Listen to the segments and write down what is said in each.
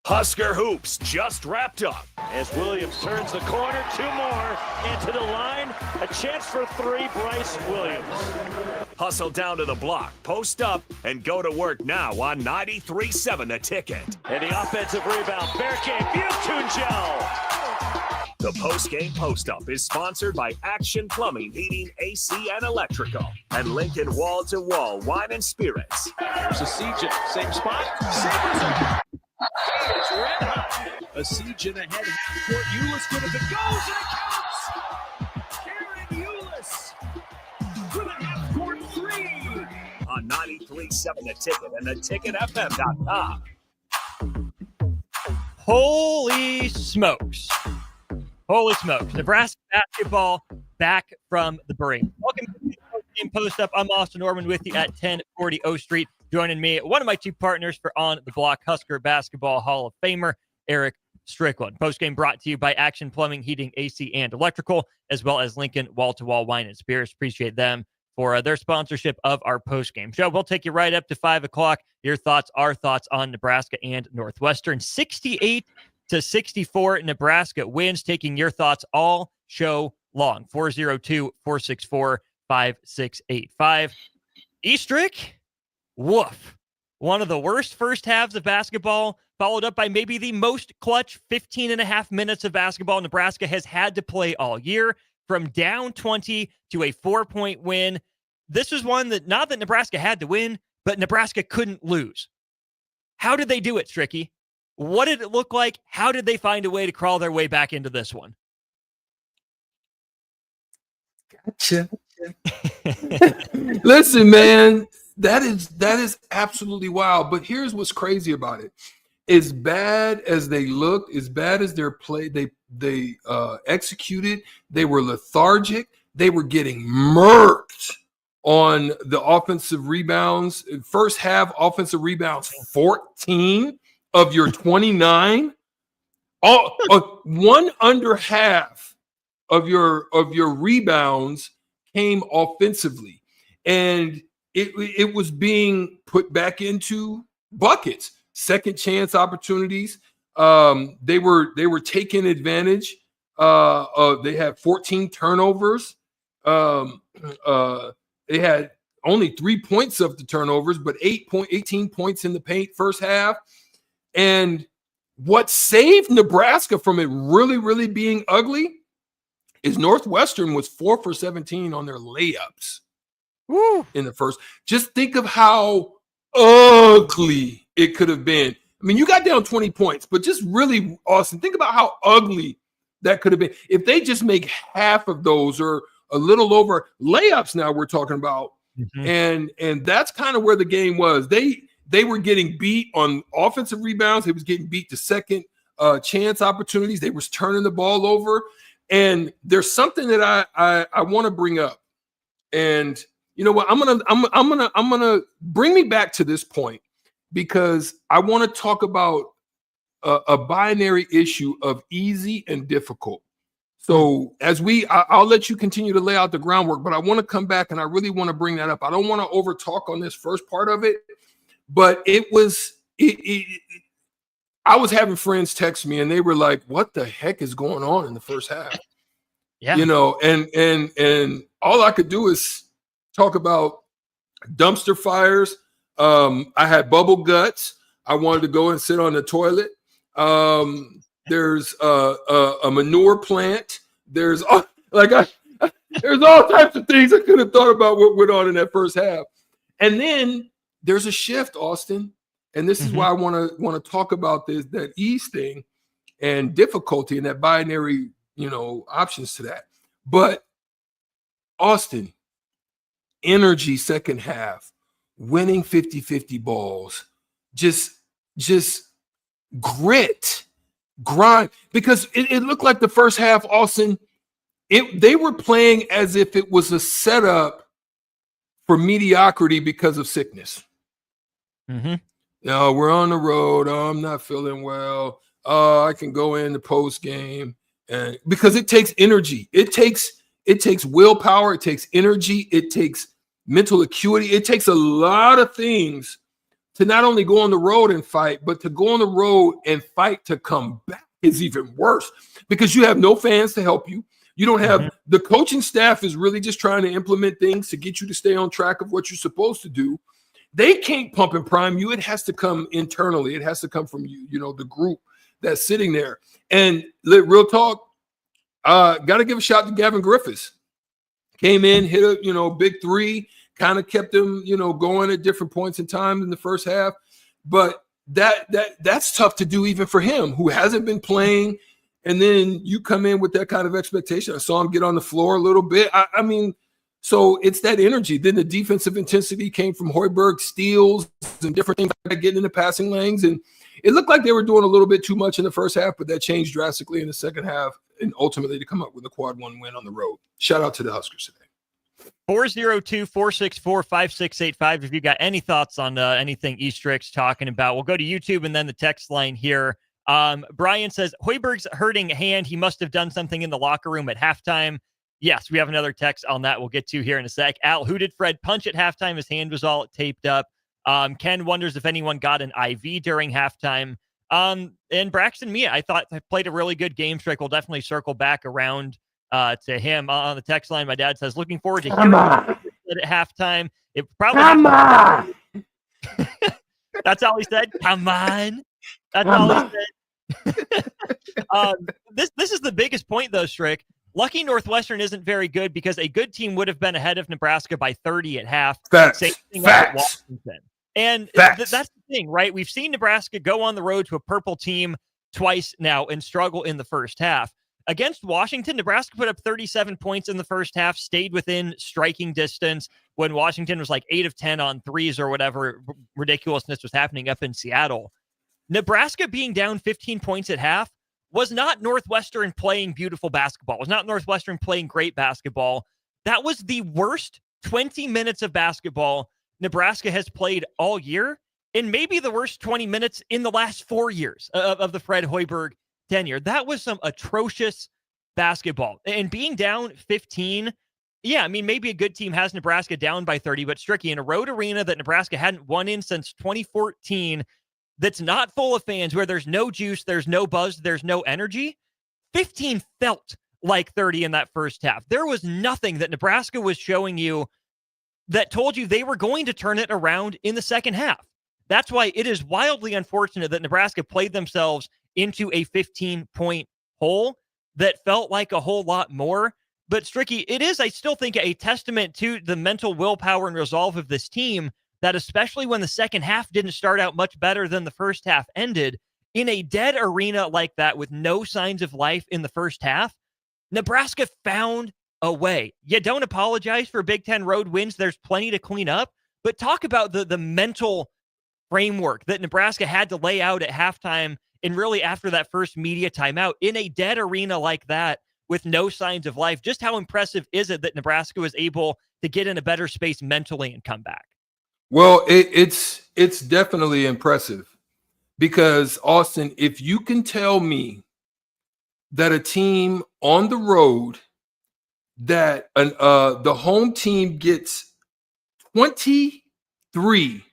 Husker Hoops just wrapped up. As Williams turns the corner, 2 more into the line. A chance for 3, Bryce Williams. Hustle down to the block, post up, and go to work now on 93.7 The Ticket. And the offensive rebound, Berke Butunjel. The post-game post-up is sponsored by Action Plumbing, Heating, AC, and Electrical, and Lincoln Wall to Wall Wine and Spirits. Here's a CJ, same spot. Sabres. He is red hot. A siege in ahead. Court Eulis good as it goes, and it counts. Aaron Eulis for the half-court 3. On 93.7 The Ticket and theticketfm.com. Holy smokes. Holy smokes. Nebraska basketball back from the brink. Welcome to the post-game post-up. I'm Austin Norman with you at 1040 O Street. Joining me, one of my two partners for On the Block, Husker Basketball Hall of Famer, Eric Strickland. Postgame brought to you by Action Plumbing, Heating, AC, and Electrical, as well as Lincoln Wall-to-Wall Wine and Spirits. Appreciate them for their sponsorship of our postgame show. We'll take you right up to 5 o'clock. Your thoughts, our thoughts on Nebraska and Northwestern. 68-64, Nebraska wins, taking your thoughts all show long. 402-464-5685. Eastrick, woof. One of the worst first halves of basketball, followed up by maybe the most clutch 15 and a half minutes of basketball Nebraska has had to play all year. From down 20 to a 4-point win. This was one that, not that Nebraska had to win, but Nebraska couldn't lose. How did they do it, Stricky? What did it look like? How did they find a way to crawl their way back into this one? Gotcha. Listen, man, that is absolutely wild. But here's what's crazy about it. As bad as they looked, as bad as their play, they executed, they were lethargic. They were getting murked on the offensive rebounds. First half offensive rebounds, 14 of your 29. One under half of your rebounds came offensively, and it was being put back into buckets. Second chance opportunities. They were taking advantage. They had 14 turnovers. They had only 3 points of the turnovers, but 18 points in the paint first half. And what saved Nebraska from it really, really being ugly is Northwestern was 4 for 17 on their layups. Woo. In the first. Just think of how ugly it could have been. I mean, you got down 20 points, but just really, Austin, think about how ugly that could have been. If they just make half of those or a little over layups now we're talking about. Mm-hmm. And that's kind of where the game was. They were getting beat on offensive rebounds. They was getting beat to second chance opportunities. They was turning the ball over. And there's something that I want to bring up. And you know what? I'm gonna bring me back to this point because I want to talk about a binary issue of easy and difficult. So I'll let you continue to lay out the groundwork, but I want to come back and I really want to bring that up. I don't want to over talk on this first part of it, but I was having friends text me and they were like, "What the heck is going on in the first half?" Yeah, you know, and all I could do is talk about dumpster fires. I had bubble guts. I wanted to go and sit on the toilet. There's a manure plant. There's all types of things I could have thought about what went on in that first half. And then there's a shift, Austin. And this is why I want to talk about that ease thing and difficulty and that binary, options to that. But Austin, energy second half, winning 50-50 balls, just grit, grind, because it looked like the first half, Austin, they were playing as if it was a setup for mediocrity because of sickness. Mm-hmm. No, we're on the road. Oh, I'm not feeling well. I can go in the post game, and because it takes energy, it takes willpower, it takes energy, it takes mental acuity, it takes a lot of things to not only go on the road and fight, but to go on the road and fight to come back is even worse because you have no fans to help you. You don't have the coaching staff is really just trying to implement things to get you to stay on track of what you're supposed to do. They can't pump and prime you. It has to come internally. It has to come from you, the group that's sitting there. And real talk, got to give a shout to Gavin Griffiths. Came in, hit a big three, kind of kept them going at different points in time in the first half. But that's tough to do even for him, who hasn't been playing. And then you come in with that kind of expectation. I saw him get on the floor a little bit. I mean, so it's that energy. Then the defensive intensity came from Hoiberg, steals, and different things like that, getting in the passing lanes. And it looked like they were doing a little bit too much in the first half, but that changed drastically in the second half, and ultimately to come up with a quad one win on the road. Shout out to the Huskers today. 402-464-5685. If you got any thoughts on anything Eastrick's talking about, we'll go to YouTube and then the text line here. Brian says, Hoiberg's hurting hand. He must have done something in the locker room at halftime. Yes, we have another text on that we'll get to here in a sec. Al, who did Fred punch at halftime? His hand was all taped up. Ken wonders if anyone got an IV during halftime. And Braxton Mia, I thought played a really good game. Strick will definitely circle back around to him on the text line. My dad says, looking forward to hearing at halftime. It probably Come on. That's all he said. Come on. That's all he said. This is the biggest point, though, Strick. Lucky Northwestern isn't very good because a good team would have been ahead of Nebraska by 30 at half. Facts. Washington. And that's the thing, right? We've seen Nebraska go on the road to a purple team twice now and struggle in the first half. Against Washington, Nebraska put up 37 points in the first half, stayed within striking distance when Washington was like 8 of 10 on threes or whatever ridiculousness was happening up in Seattle. Nebraska being down 15 points at half was not Northwestern playing beautiful basketball. It was not Northwestern playing great basketball. That was the worst 20 minutes of basketball Nebraska has played all year, and maybe the worst 20 minutes in the last 4 years of the Fred Hoiberg tenure. That was some atrocious basketball. And being down 15, yeah, I mean, maybe a good team has Nebraska down by 30, but Stricky, in a road arena that Nebraska hadn't won in since 2014, that's not full of fans, where there's no juice, there's no buzz, there's no energy, 15 felt like 30 in that first half. There was nothing that Nebraska was showing you that told you they were going to turn it around in the second half. That's why it is wildly unfortunate that Nebraska played themselves into a 15-point hole that felt like a whole lot more. But Stricky, it is, I still think, a testament to the mental willpower and resolve of this team that, especially when the second half didn't start out much better than the first half ended, in a dead arena like that with no signs of life in the first half, Nebraska found a way. You don't apologize for Big Ten road wins. There's plenty to clean up, but talk about the mental framework that Nebraska had to lay out at halftime and really after that first media timeout in a dead arena like that with no signs of life. Just how impressive is it that Nebraska was able to get in a better space mentally and come back? Well, it's definitely impressive because, Austin, if you can tell me that a team on the road that the home team gets 23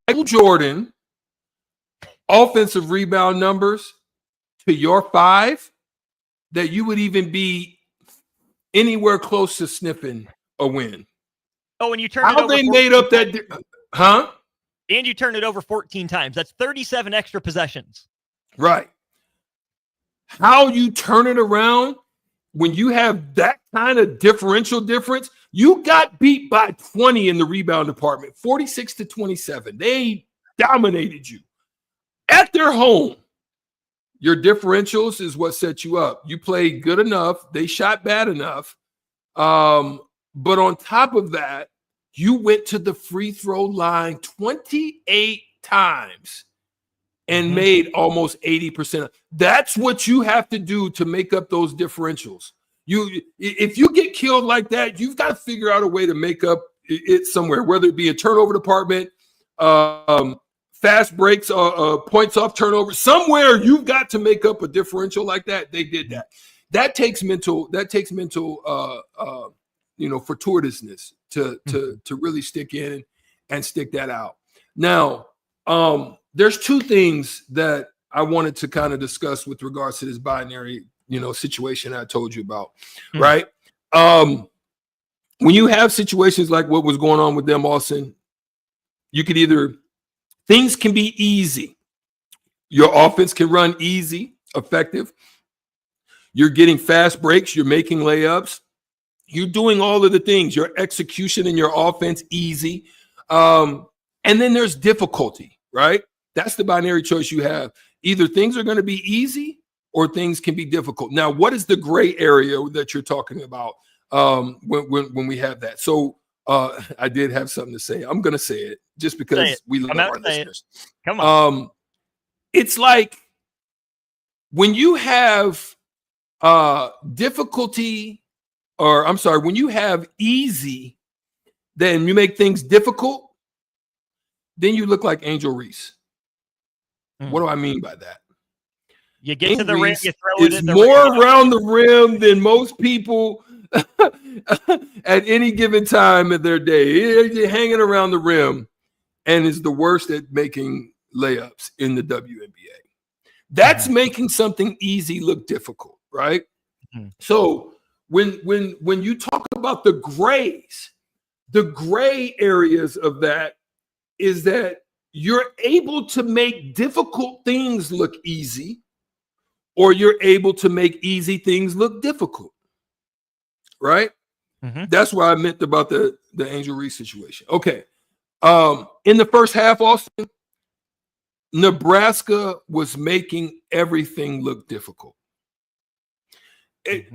Michael Jordan offensive rebound numbers to your 5, that you would even be anywhere close to sniffing a win. Oh, and you turned How it over. They made up that, huh? And you turned it over 14 times. That's 37 extra possessions. Right. How you turn it around when you have that kind of differential difference? You got beat by 20 in the rebound department, 46-27. They dominated you at their home. Your differentials is what set you up. You played good enough. They shot bad enough. But on top of that, you went to the free throw line 28 times and made almost 80%. That's what you have to do to make up those differentials. If you get killed like that, you've got to figure out a way to make up it somewhere, whether it be a turnover department, fast breaks, points off turnover. Somewhere you've got to make up a differential like that. They did that. That takes mental fortuitousness to really stick in and stick that out. Now, There's two things that I wanted to kind of discuss with regards to this binary, situation I told you about, right? When you have situations like what was going on with them, Austin, you could either, things can be easy. Your offense can run easy, effective. You're getting fast breaks. You're making layups. You're doing all of the things. Your execution in your offense, easy. And then there's difficulty, right? That's the binary choice you have. Either things are going to be easy or things can be difficult. Now, what is the gray area that you're talking about when we have that? So I did have something to say. I'm going to say it just because we love our listeners. Come on. It's like when you have difficulty, or I'm sorry, when you have easy, then you make things difficult, then you look like Angel Reese. What do I mean by that? You get to the rim, you throw it in the more rim. around the rim than most people at any given time of their day. You're hanging around the rim and is the worst at making layups in the WNBA. That's making something easy look difficult, right? So when you talk about the grays, the gray areas of that is that you're able to make difficult things look easy, or you're able to make easy things look difficult, right? That's what I meant about the Angel Reese situation. Okay. In the first half, Austin, Nebraska was making everything look difficult.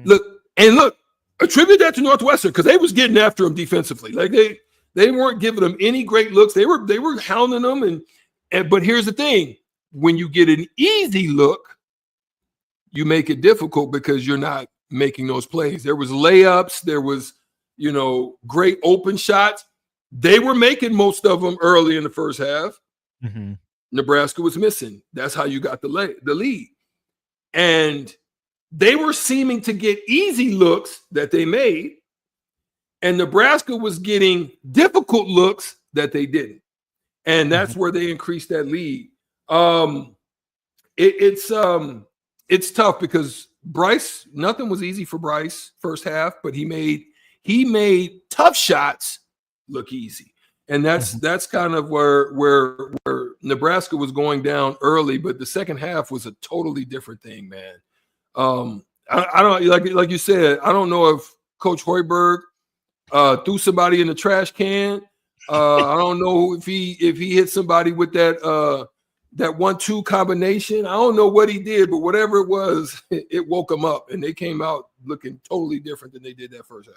Look, attribute that to Northwestern, because they was getting after them defensively. Like they weren't giving them any great looks. They were hounding them, but here's the thing: when you get an easy look, you make it difficult because you're not making those plays. There was layups, there was, great open shots. They were making most of them early in the first half. Nebraska was missing. That's how you got the lead. And they were seeming to get easy looks that they made, and Nebraska was getting difficult looks that they didn't. And that's where they increased that lead. It's tough because Bryce, nothing was easy for Bryce first half, but he made tough shots look easy. And that's kind of where Nebraska was going down early, but the second half was a totally different thing, man. I don't, like you said, I don't know if Coach Hoiberg threw somebody in the trash can. I don't know if he hit somebody with that 1-2 combination. I don't know what he did, but whatever it was, it woke them up, and they came out looking totally different than they did that first half.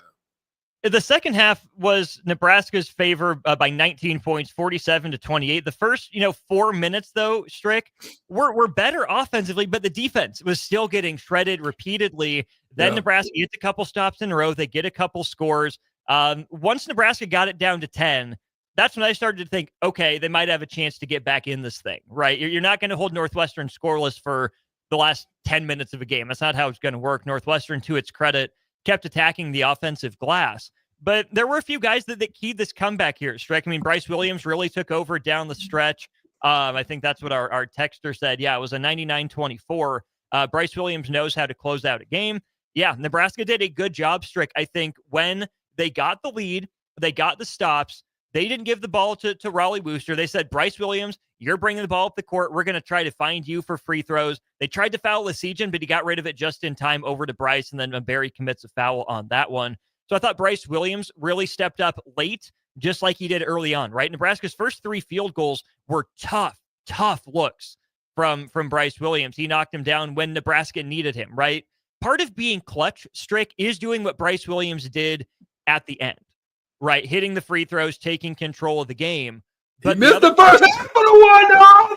The second half was Nebraska's favor by 19 points, 47-28. The first, 4 minutes, though, Strick, were better offensively, but the defense was still getting shredded repeatedly. Then Nebraska gets a couple stops in a row. They get a couple scores. Once Nebraska got it down to 10, that's when I started to think, okay, they might have a chance to get back in this thing, right? You're not going to hold Northwestern scoreless for the last 10 minutes of a game. That's not how it's going to work. Northwestern, to its credit, kept attacking the offensive glass. But there were a few guys that keyed this comeback here, Strick. I mean, Bryce Williams really took over down the stretch. I think that's what our texter said. Yeah, it was a 99-24. Bryce Williams knows how to close out a game. Yeah, Nebraska did a good job, Strick. I think when they got the lead, they got the stops, they didn't give the ball to Raleigh Wooster. They said, Bryce Williams, you're bringing the ball up the court. We're going to try to find you for free throws. They tried to foul Lesijan, but he got rid of it just in time over to Bryce, and then Barry commits a foul on that one. So I thought Bryce Williams really stepped up late, just like he did early on, right? Nebraska's first 3 field goals were tough looks from Bryce Williams. He knocked him down when Nebraska needed him, right? Part of being clutch, Strick, is doing what Bryce Williams did at the end, right? Hitting the free throws, taking control of the game. But he missed the first half of the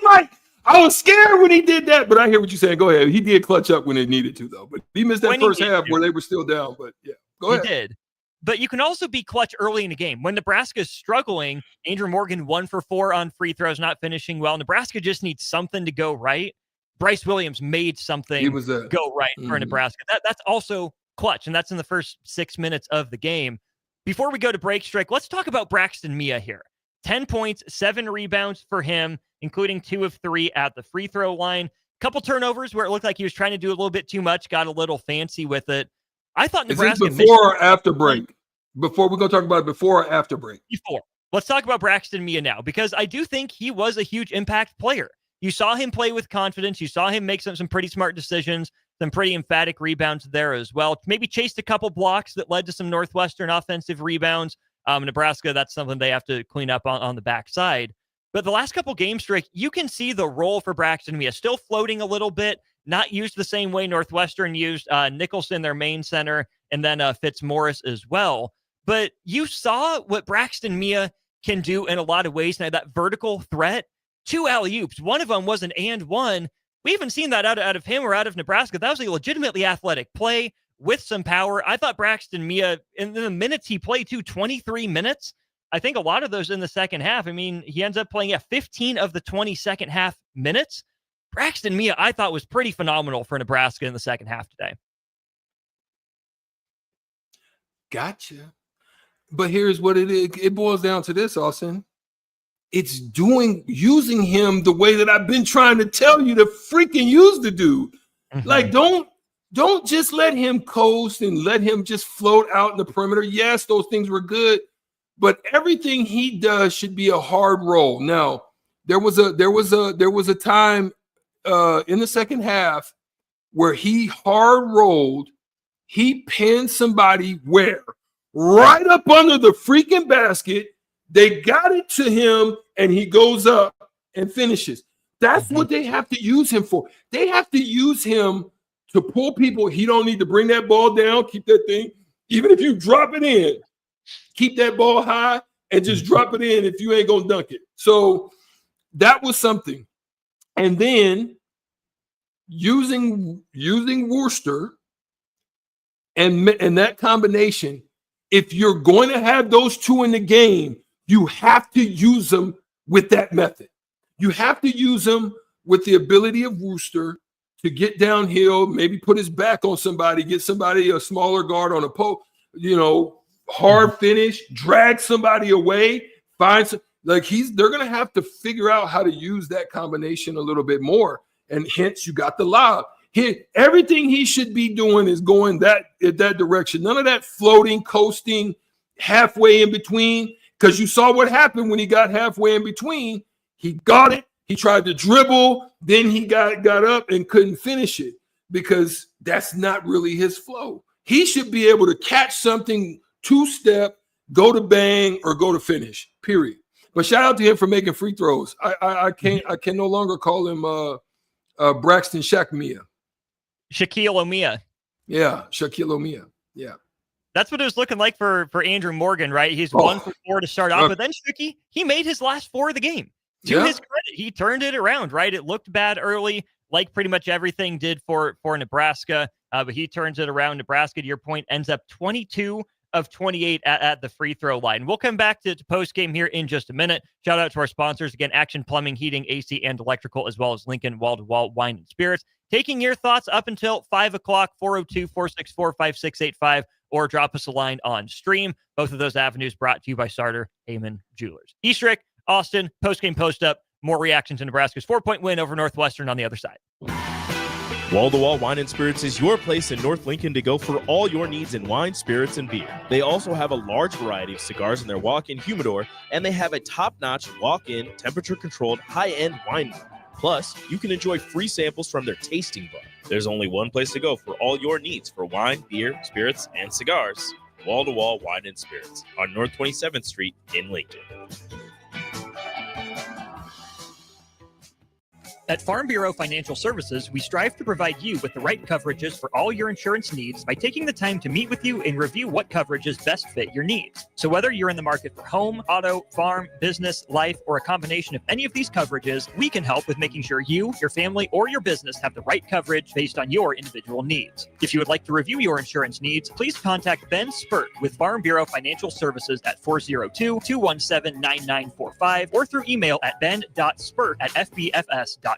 one. I was scared when he did that, but I hear what you're saying. Go ahead. He did clutch up when it needed to, though. But he missed that first half where they were still down. But yeah, go ahead. He did. But you can also be clutch early in a game. When Nebraska's struggling, Andrew Morgan 1 for 4 on free throws, not finishing well. Nebraska just needs something to go right. Bryce Williams made something go right for Nebraska. That's also clutch, and that's in the first 6 minutes of the game. Before we go to break, Strick, let's talk about Braxton Mia here. 10 points, 7 rebounds for him, including 2 of 3 at the free throw line. Couple turnovers where it looked like he was trying to do a little bit too much, got a little fancy with it. I thought Nebraska... Is this before or after break? Before, we're going to talk about it before or after break? Before. Let's talk about Braxton Mia now, because I do think he was a huge impact player. You saw him play with confidence. You saw him make some pretty smart decisions, some pretty emphatic rebounds there as well. Maybe chased a couple blocks that led to some Northwestern offensive rebounds. Nebraska, that's something they have to clean up on the backside. But the last couple games, Rick, you can see the role for Braxton Mia still floating a little bit, not used the same way Northwestern used Nicholson, their main center, and then Fitzmaurice as well. But you saw what Braxton Mia can do in a lot of ways. Now, that vertical threat, 2 alley-oops. One of them was an and one. We haven't seen that out of him or out of Nebraska. That was a legitimately athletic play with some power. I thought Braxton Mia, in the minutes he played, 23 minutes, I think a lot of those in the second half. I mean, he ends up playing 15 of the 20 second half minutes. Braxton Mia, I thought, was pretty phenomenal for Nebraska in the second half today. Gotcha. But here's what it is. It boils down to this, Austin. It's using him the way that I've been trying to tell you to freaking use the dude. Mm-hmm. Like, don't just let him coast and let him just float out in the perimeter. Yes, those things were good, but everything he does should be a hard roll. Now, there was a time in the second half where he hard rolled. He pinned somebody where? Right up under the freaking basket. They got it to him, and he goes up and finishes. That's what they have to use him for. They have to use him to pull people. He don't need to bring that ball down. Keep that thing. Even if you drop it in, keep that ball high and just drop it in if you ain't going to dunk it. So that was something. And then using Worcester and that combination, if you're going to have those two in the game, you have to use them with that method. You have to use them with the ability of Worcester to get downhill, maybe put his back on somebody, get somebody, a smaller guard on a post, hard finish, drag somebody away, find some, they're going to have to figure out how to use that combination a little bit more. And hence you got the lob. Everything he should be doing is going that direction. None of that floating, coasting, halfway in between, because you saw what happened when he got halfway in between. He got it. He tried to dribble. Then he got up and couldn't finish it because that's not really his flow. He should be able to catch something, two-step, go to bang, or go to finish, period. But shout out to him for making free throws. I can no longer call him Braxton Shaq Mia. Shaquille O'Mia. Yeah, Shaquille O'Mia. Yeah. That's what it was looking like for Andrew Morgan, right? He's 1 for 4 to start off, but then Shaquille, he made his last 4 of the game. To his credit, he turned it around, right? It looked bad early, like pretty much everything did for Nebraska, but he turns it around. Nebraska, to your point, ends up 22 of 28 at the free throw line. We'll come back to post-game here in just a minute. Shout out to our sponsors. Again, Action Plumbing, Heating, AC, and Electrical, as well as Lincoln Wall-to-Wall Wine and Spirits. Taking your thoughts up until 5 o'clock, 402-464-5685, or drop us a line on stream. Both of those avenues brought to you by Sartor Heyman Jewelers. Eastrick, Austin, post-game post-up, more reaction to Nebraska's 4-point win over Northwestern on the other side. Wall-to-Wall Wine and Spirits is your place in North Lincoln to go for all your needs in wine, spirits, and beer. They also have a large variety of cigars in their walk-in humidor, and they have a top-notch walk-in, temperature-controlled, high-end wine bar. Plus, you can enjoy free samples from their tasting bar. There's only one place to go for all your needs for wine, beer, spirits, and cigars. Wall-to-Wall Wine and Spirits on North 27th Street in Lincoln. At Farm Bureau Financial Services, we strive to provide you with the right coverages for all your insurance needs by taking the time to meet with you and review what coverages best fit your needs. So whether you're in the market for home, auto, farm, business, life, or a combination of any of these coverages, we can help with making sure you, your family, or your business have the right coverage based on your individual needs. If you would like to review your insurance needs, please contact Ben Spurt with Farm Bureau Financial Services at 402-217-9945 or through email at ben.spurt@fbfs.com.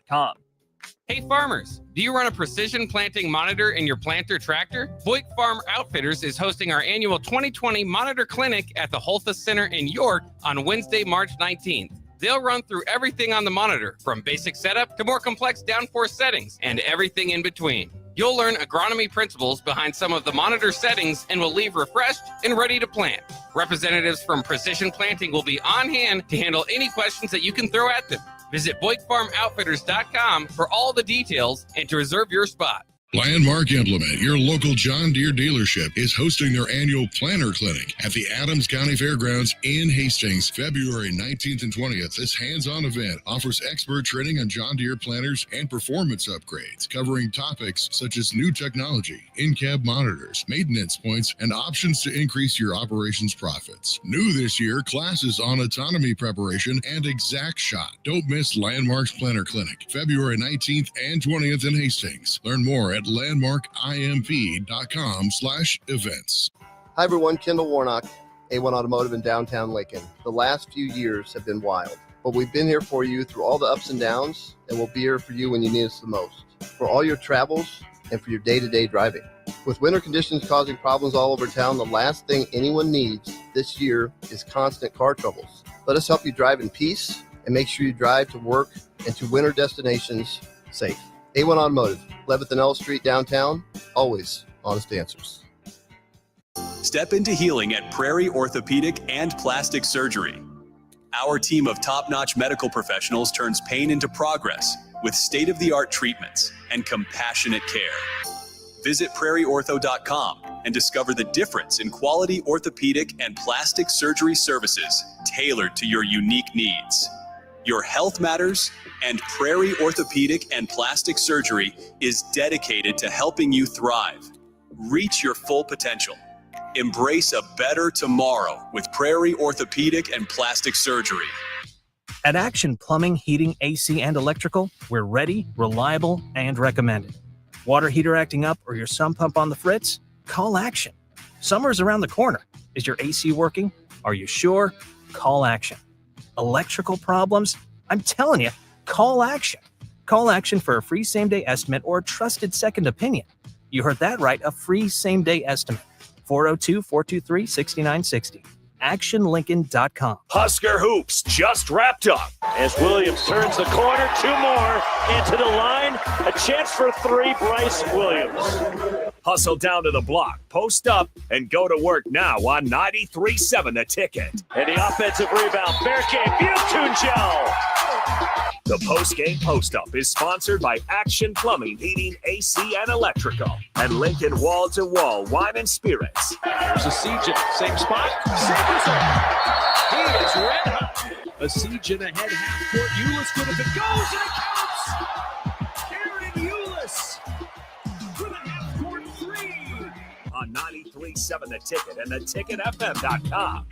Hey farmers, do you run a precision planting monitor in your planter tractor? Voigt Farm Outfitters is hosting our annual 2020 Monitor Clinic at the Holthus Center in York on Wednesday, March 19th. They'll run through everything on the monitor, from basic setup to more complex downforce settings and everything in between. You'll learn agronomy principles behind some of the monitor settings and will leave refreshed and ready to plant. Representatives from Precision Planting will be on hand to handle any questions that you can throw at them. Visit VoigtFarmOutfitters.com for all the details and to reserve your spot. Landmark Implement, your local John Deere dealership, is hosting their annual Planter Clinic at the Adams County Fairgrounds in Hastings, February 19th and 20th. This hands-on event offers expert training on John Deere planters and performance upgrades, covering topics such as new technology, in-cab monitors, maintenance points, and options to increase your operations profits. New this year, classes on autonomy preparation and exact shot. Don't miss Landmark's Planter Clinic, February 19th and 20th in Hastings. Learn more at landmarkimp.com/events. Hi everyone, Kendall Warnock, A1 Automotive in downtown Lincoln. The last few years have been wild, but we've been here for you through all the ups and downs, and we'll be here for you when you need us the most, for all your travels and for your day-to-day driving. With winter conditions causing problems all over town, the last thing anyone needs this year is constant car troubles. Let us help you drive in peace and make sure you drive to work and to winter destinations safe. A1 Automotive, 11th and L Street downtown, always honest answers. Step into healing at Prairie Orthopedic and Plastic Surgery. Our team of top-notch medical professionals turns pain into progress with state-of-the-art treatments and compassionate care. Visit prairieortho.com and discover the difference in quality orthopedic and plastic surgery services tailored to your unique needs. Your health matters, and Prairie Orthopedic and Plastic Surgery is dedicated to helping you thrive. Reach your full potential. Embrace a better tomorrow with Prairie Orthopedic and Plastic Surgery. At Action Plumbing, Heating, AC, and Electrical, we're ready, reliable, and recommended. Water heater acting up or your sump pump on the fritz? Call Action. Summer's around the corner. Is your AC working? Are you sure? Call Action. Electrical problems? I'm telling you, call Action. Call Action for a free same-day estimate or a trusted second opinion. You heard that right, a free same-day estimate. 402-423-6960. ActionLincoln.com. Husker Hoops just wrapped up. As Williams turns the corner, two more into the line. A chance for three, Bryce Williams. Hustle down to the block, post up, and go to work now on 93.7 The Ticket. And the offensive rebound, fair game, Butunjo. The post-game post-up is sponsored by Action Plumbing, Heating, AC, and Electrical, and Lincoln Wall-to-Wall Wine and Spirits. There's a CJ, same spot, same result. He is red hot. A CJ ahead, half court. Eulis good if it goes, and it counts. Aaron Eulis for the half court three. On 93.7 The Ticket and theticketfm.com.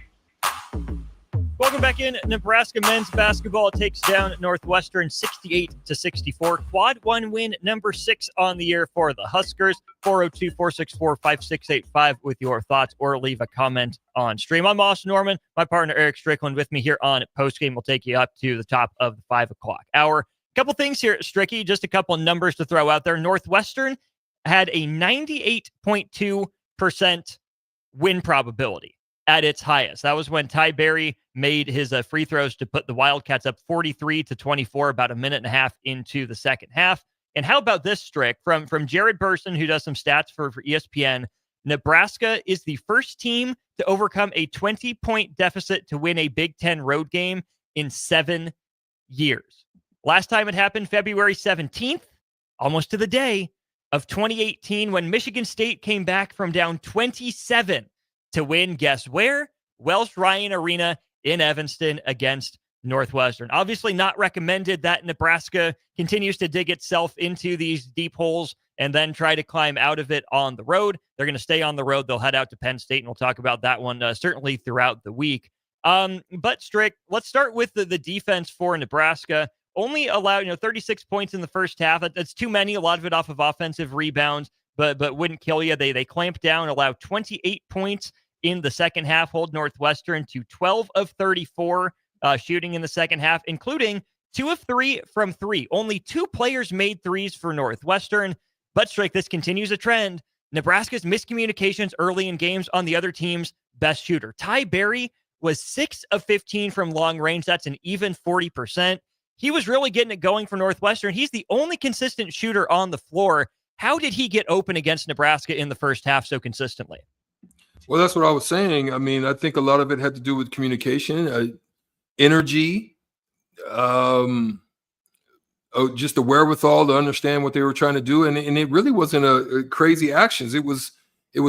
Welcome back in. Nebraska men's basketball takes down Northwestern 68-64. Quad one win, number 6 on the year for the Huskers. 402-464-5685 with your thoughts or leave a comment on stream. I'm Austin Norman. My partner Eric Strickland with me here on Postgame will take you up to the top of the 5 o'clock hour. Couple things here, Stricky, just a couple numbers to throw out there. Northwestern had a 98.2% win probability at its highest. That was when Ty Berry made his free throws to put the Wildcats up 43-24, about a minute and a half into the second half. And how about this, Strick, from Jared Burson, who does some stats for ESPN, Nebraska is the first team to overcome a 20-point deficit to win a Big Ten road game in 7 years. Last time it happened, February 17th, almost to the day of 2018, when Michigan State came back from down 27 to win, guess where? Welsh Ryan Arena in Evanston against Northwestern. Obviously not recommended that Nebraska continues to dig itself into these deep holes and then try to climb out of it on the road. They're going to stay on the road. They'll head out to Penn State, and we'll talk about that one certainly throughout the week. But Strick, let's start with the defense for Nebraska. Only allowed 36 points in the first half. That's too many. A lot of it off of offensive rebounds, but wouldn't kill you. They clamped down, allowed 28 points in the second half, hold Northwestern to 12 of 34 shooting in the second half, including 2 of 3 from 3. Only 2 players made threes for Northwestern. But Strike, this continues a trend. Nebraska's miscommunications early in games on the other team's best shooter. Ty Berry was 6 of 15 from long range. That's an even 40%. He was really getting it going for Northwestern. He's the only consistent shooter on the floor. How did he get open against Nebraska in the first half so consistently? Well, that's what I was saying. I mean, I think a lot of it had to do with communication, energy, just the wherewithal to understand what they were trying to do. And it really wasn't a crazy actions. It was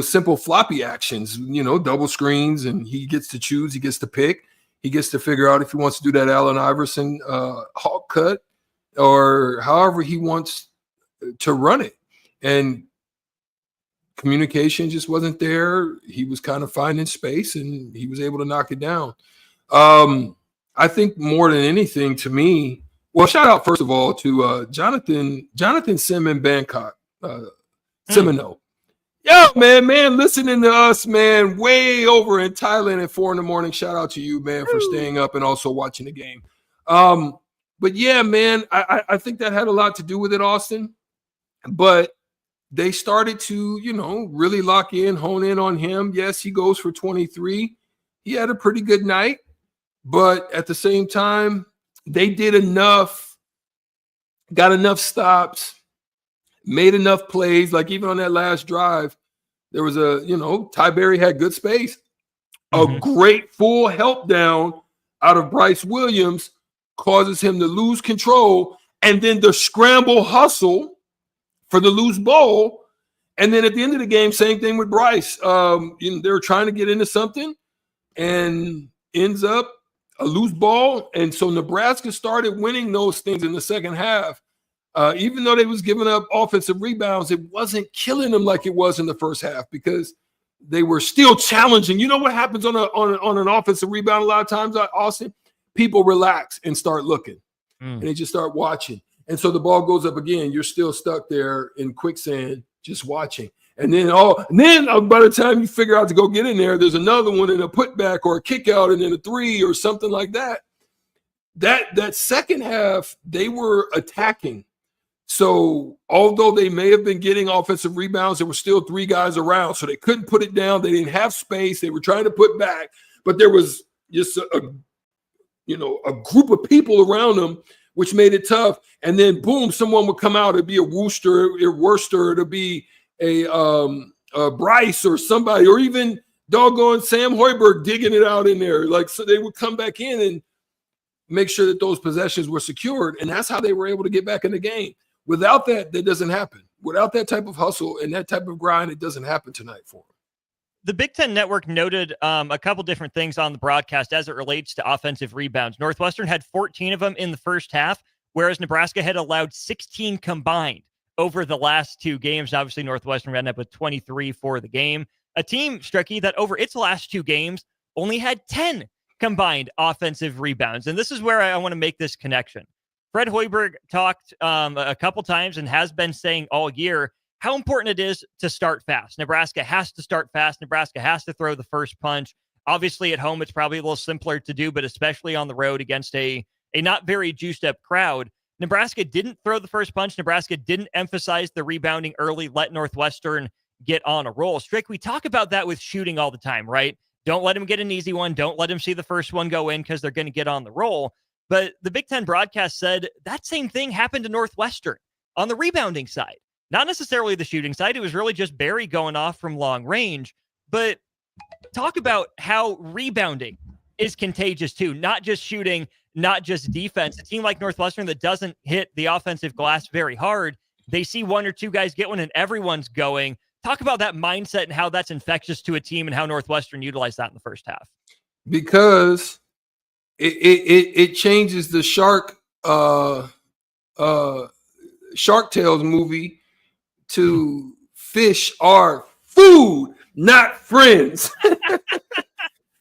simple floppy actions, double screens, and he gets to choose, he gets to pick, he gets to figure out if he wants to do that Allen Iverson hawk cut or however he wants to run it. And communication just wasn't there. He was kind of finding space, and he was able to knock it down. I think more than anything, to me, well, shout out first of all to Jonathan Simon Bangkok, Semino. Yo, man, listening to us, man, way over in Thailand at 4 a.m. Shout out to you, man, for staying up and also watching the game. But yeah, man, I think that had a lot to do with it, Austin. But they started to, really lock in, hone in on him. Yes, he goes for 23. He had a pretty good night. But at the same time, they did enough, got enough stops, made enough plays. Like even on that last drive, there was Ty Berry had good space. A great full help down out of Bryce Williams causes him to lose control. And then the scramble hustle for the loose ball. And then at the end of the game, same thing with Bryce. They were trying to get into something and ends up a loose ball. And so Nebraska started winning those things in the second half. Even though they was giving up offensive rebounds, it wasn't killing them like it was in the first half because they were still challenging. You know what happens on an offensive rebound a lot of times, Austin? People relax and start looking. And they just start watching. And so the ball goes up again. You're still stuck there in quicksand just watching. And then by the time you figure out to go get in there, there's another one in a putback or a kick out and then a three or something like that. That second half, they were attacking. So although they may have been getting offensive rebounds, there were still 3 guys around. So they couldn't put it down. They didn't have space. They were trying to put back. But there was just a group of people around them, which made it tough. And then, boom, someone would come out. It'd be a Worcester, it'd be a Bryce or somebody, or even doggone Sam Hoiberg digging it out in there. So they would come back in and make sure that those possessions were secured. And that's how they were able to get back in the game. Without that doesn't happen. Without that type of hustle and that type of grind, it doesn't happen tonight for them. The Big Ten Network noted a couple different things on the broadcast as it relates to offensive rebounds. Northwestern had 14 of them in the first half, whereas Nebraska had allowed 16 combined over the last 2 games. Obviously, Northwestern ended up with 23 for the game. A team, Stricky, that over its last 2 games only had 10 combined offensive rebounds. And this is where I want to make this connection. Fred Hoiberg talked a couple times and has been saying all year how important it is to start fast. Nebraska has to start fast. Nebraska has to throw the first punch. Obviously, at home, it's probably a little simpler to do, but especially on the road against a not very juiced up crowd, Nebraska didn't throw the first punch. Nebraska didn't emphasize the rebounding early, let Northwestern get on a roll. Strick, we talk about that with shooting all the time, right? Don't let them get an easy one. Don't let them see the first one go in because they're going to get on the roll. But the Big Ten broadcast said that same thing happened to Northwestern on the rebounding side. Not necessarily the shooting side. It was really just Berry going off from long range. But talk about how rebounding is contagious too. Not just shooting, not just defense. A team like Northwestern that doesn't hit the offensive glass very hard, they see 1 or 2 guys get one and everyone's going. Talk about that mindset and how that's infectious to a team and how Northwestern utilized that in the first half. Because it changes the Shark Tales movie to fish are food, not friends.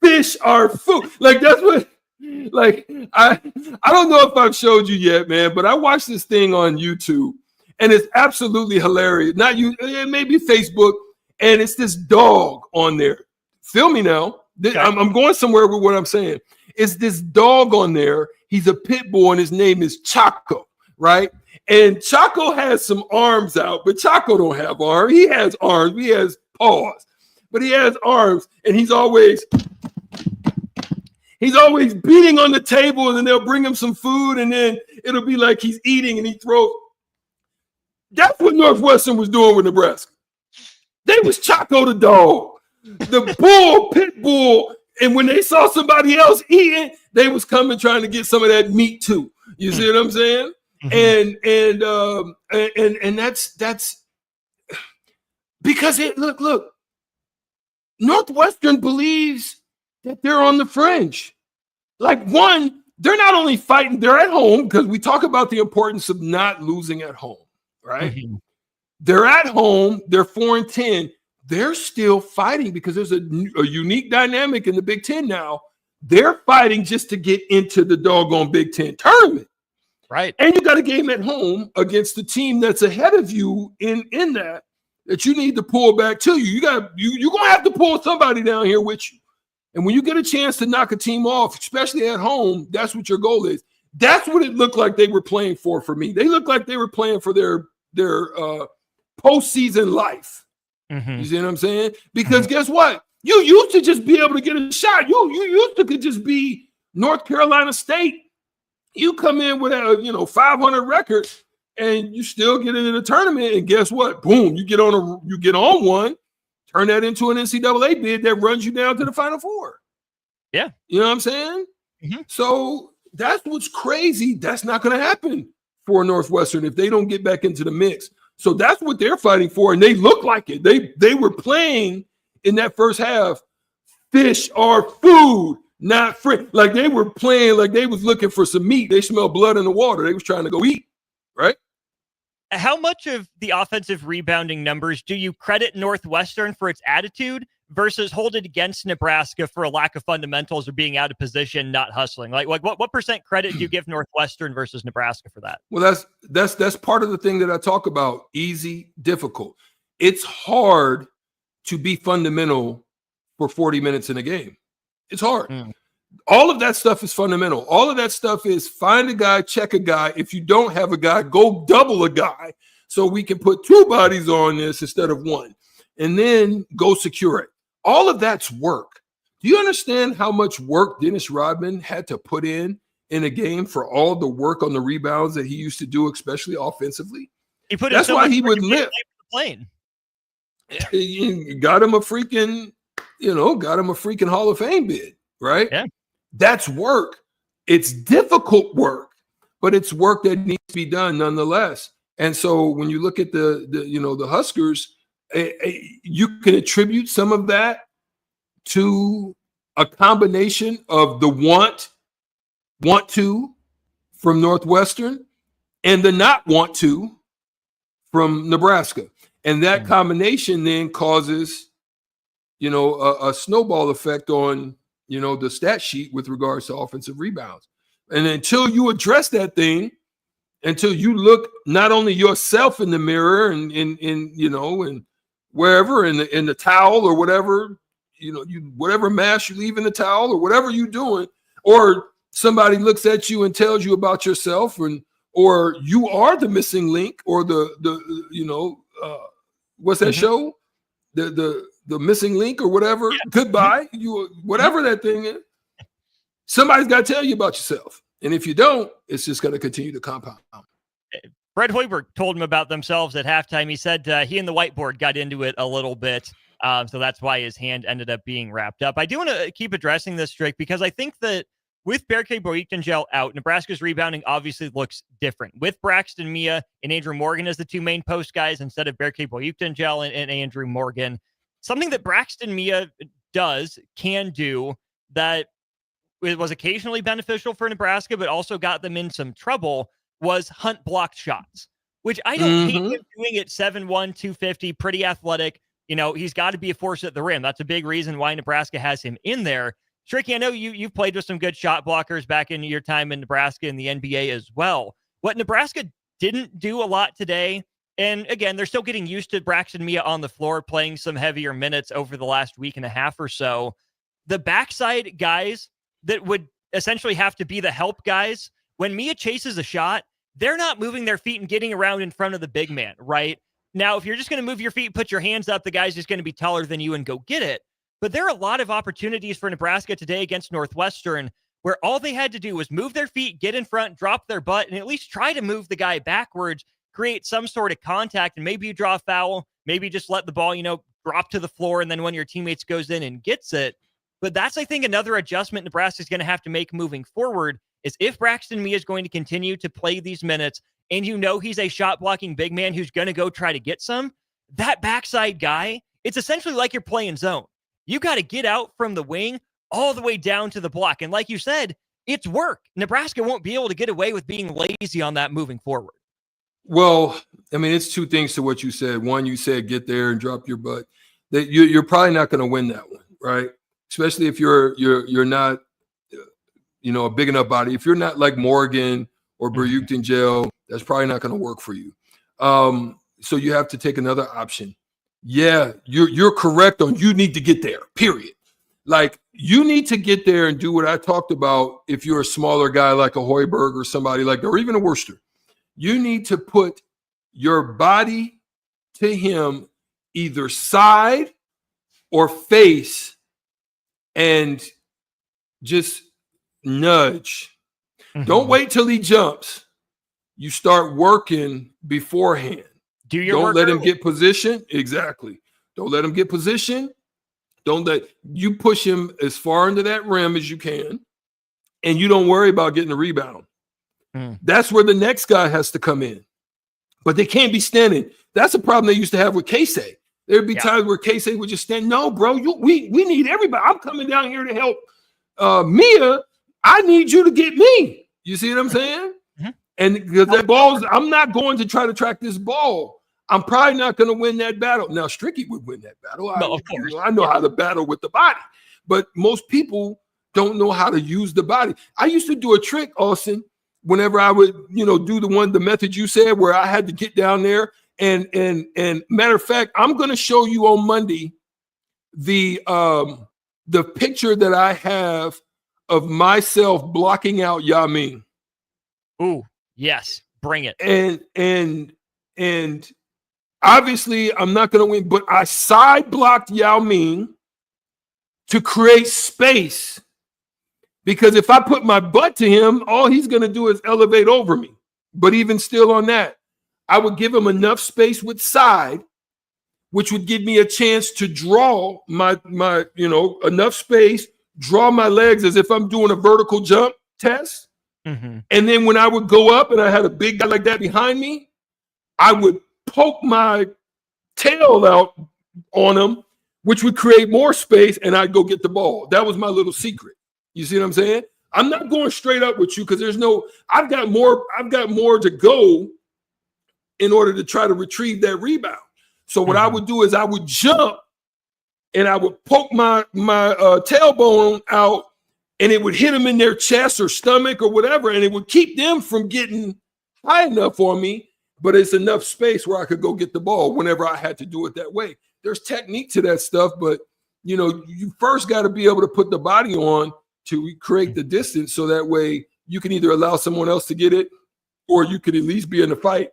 Fish are food. That's what, I don't know if I've showed you yet, man, but I watched this thing on YouTube and it's absolutely hilarious. Not you, maybe Facebook, and it's this dog on there. Feel me now. Okay. I'm going somewhere with what I'm saying. It's this dog on there, He's a pit bull, and his name is Chaco, right? And Chaco has some arms out, but Chaco don't have arms. He has arms. He has paws, but he has arms, and he's always beating on the table, and then they'll bring him some food, and then it'll be like he's eating, and he throws. That's what Northwestern was doing with Nebraska. They was Chaco the dog, the bull, pit bull, and when they saw somebody else eating, they was coming trying to get some of that meat too. You see what I'm saying? And that's because look, Northwestern believes that they're on the fringe. Like, one, they're not only fighting, they're at home, because we talk about the importance of not losing at home, right? They're at home, they're 4-10. They're still fighting because there's a unique dynamic in the Big Ten now. They're fighting just to get into the doggone Big Ten tournament. Right. And you got a game at home against the team that's ahead of you in that you need to pull back to you. You're gonna have to pull somebody down here with you. And when you get a chance to knock a team off, especially at home, that's what your goal is. That's what it looked like they were playing for me. They looked like they were playing for their postseason life. You see what I'm saying? Because guess what? You used to just be able to get a shot. You used to could just be North Carolina State. You come in with a 500 record, and you still get into the tournament. And guess what? Boom! You get on one. Turn that into an NCAA bid that runs you down to the Final Four. Yeah, you know what I'm saying. So that's what's crazy. That's not going to happen for Northwestern if they don't get back into the mix. So that's what they're fighting for, and they look like it. They were playing in that first half. Fish are food, not friend. Like, they were playing like they was looking for some meat. They smelled blood in the water. They was trying to go eat, right? How much of the offensive rebounding numbers do you credit Northwestern for its attitude versus hold it against Nebraska for a lack of fundamentals or being out of position, not hustling? Like what percent credit do you give Northwestern versus Nebraska for that? Well, that's part of the thing that I talk about. Easy, difficult. It's hard to be fundamental for 40 minutes in a game. It's hard. All of that stuff is fundamental. All of that stuff is find a guy, check a guy. If you don't have a guy, go double a guy so we can put two bodies on this instead of one, and then go secure it. All of that's work. Do you understand how much work Dennis Rodman had to put in a game for all the work on the rebounds that he used to do, especially offensively? He put that's so why he would live. Plane. Got him a freaking Hall of Fame bid, right? Yeah. That's work. It's difficult work, but it's work that needs to be done nonetheless. And so when you look at the Huskers, you can attribute some of that to a combination of the want to from Northwestern and the not want to from Nebraska. And that combination then causes, a snowball effect on, the stat sheet with regards to offensive rebounds. And until you address that thing, until you look not only yourself in the mirror and wherever in the towel or whatever, whatever mask you leave in the towel or whatever you're doing, or somebody looks at you and tells you about yourself, or you are the missing link, or what's that show? The missing link or whatever. Yeah. Goodbye. Whatever that thing is. Somebody's got to tell you about yourself. And if you don't, it's just going to continue to compound. Fred Hoiberg told him about themselves at halftime. He said he and the whiteboard got into it a little bit. So that's why his hand ended up being wrapped up. I do want to keep addressing this, Strick, because I think that with Berke Boyuktengel out, Nebraska's rebounding obviously looks different. With Braxton Mia and Andrew Morgan as the two main post guys instead of Berke Boyuktengel and Andrew Morgan. Something that Braxton Mia can do that it was occasionally beneficial for Nebraska, but also got them in some trouble, was Hunt blocked shots, which I don't hate him doing at 7'1", 250, pretty athletic. He's got to be a force at the rim. That's a big reason why Nebraska has him in there. Tricky, I know you've played with some good shot blockers back in your time in Nebraska in the NBA as well. What Nebraska didn't do a lot today, and again, they're still getting used to Braxton Mia on the floor, playing some heavier minutes over the last week and a half or so. The backside guys that would essentially have to be the help guys. When Mia chases a shot, they're not moving their feet and getting around in front of the big man, right? Now, if you're just going to move your feet, put your hands up, the guy's just going to be taller than you and go get it. But there are a lot of opportunities for Nebraska today against Northwestern where all they had to do was move their feet, get in front, drop their butt, and at least try to move the guy backwards, create some sort of contact, and maybe you draw a foul, maybe just let the ball, drop to the floor, and then one of your teammates goes in and gets it. But that's, I think, another adjustment Nebraska is going to have to make moving forward is if Braxton Mia is going to continue to play these minutes and he's a shot-blocking big man who's going to go try to get some, that backside guy, it's essentially like you're playing zone. You got to get out from the wing all the way down to the block. And like you said, it's work. Nebraska won't be able to get away with being lazy on that moving forward. Well, I mean, it's two things to what you said. One, you said get there and drop your butt. That you're probably not going to win that one, right? Especially if you're not, a big enough body. If you're not like Morgan or Burukton Gel, that's probably not going to work for you. So you have to take another option. Yeah, you're correct on you need to get there, period. Like you need to get there and do what I talked about if you're a smaller guy like a Hoiberg or somebody like that, or even a Worcester. You need to put your body to him either side or face and just nudge. Don't wait till he jumps. You start working beforehand. Don't let him get position. Exactly. Don't let him get position. Don't let you push him as far into that rim as you can, and you don't worry about getting a rebound. That's where the next guy has to come in. But they can't be standing. That's a problem they used to have with Casey. There'd be times where Casey would just stand. No, bro, we need everybody. I'm coming down here to help Mia. I need you to get me. You see what I'm saying? And because that ball, I'm not going to try to track this ball. I'm probably not going to win that battle. Now, Stricky would win that battle. Of course. I know how to battle with the body. But most people don't know how to use the body. I used to do a trick, Austin, whenever I would, do the method you said where I had to get down there. And matter of fact, I'm going to show you on Monday the picture that I have of myself blocking out Yamin. Ooh, yes, bring it. And obviously I'm not going to win, but I side blocked Yao Ming to create space, because if I put my butt to him, all he's going to do is elevate over me. But even still on that, I would give him enough space with side, which would give me a chance to draw my enough space, draw my legs as if I'm doing a vertical jump test. And then when I would go up and I had a big guy like that behind me, I would poke my tail out on him, which would create more space, and I'd go get the ball. That was my little secret. You see what I'm saying? I'm not going straight up with you because I've got more to go in order to try to retrieve that rebound. So what I would do is I would jump and I would poke my tailbone out, and it would hit them in their chest or stomach or whatever, and it would keep them from getting high enough for me, but it's enough space where I could go get the ball whenever I had to do it that way. There's technique to that stuff, but, you first got to be able to put the body on to create the distance so that way you can either allow someone else to get it or you could at least be in the fight